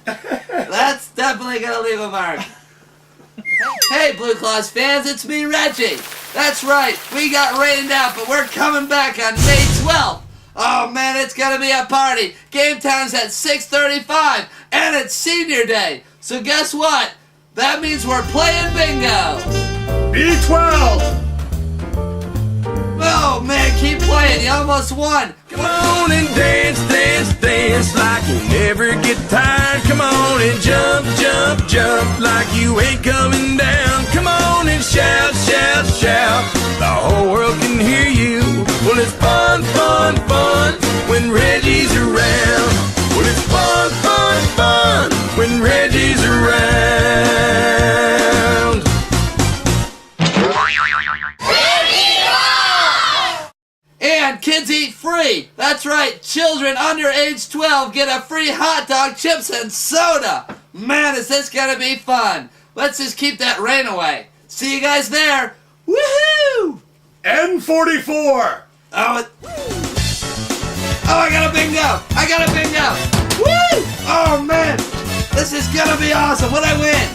That's definitely gonna leave a mark. Hey, BlueClaws fans, it's me, Reggy. That's right, we got rained out, but we're coming back on May 12th. Oh man, it's gonna be a party. Game time's at 6:35, and it's senior day. So guess what? That means we're playing bingo. B12. Oh man, keep playing. You almost won. Come on and dance, dance, dance like you never get tired. Come on and jump, jump, jump like you ain't coming down. Come on and shout, shout, shout. The whole world can hear you. Well, it's fun, fun, fun when Reggie's around. Well, it's fun, fun, fun when Reggie's around. And kids eat free. That's right, children under age 12 get a free hot dog, chips, and soda. Man, is this gonna be fun. Let's just keep that rain away. See you guys there. Woohoo! N44. Oh, I got a bingo! I got a bingo! Woo! Oh man, this is gonna be awesome. What'd I win?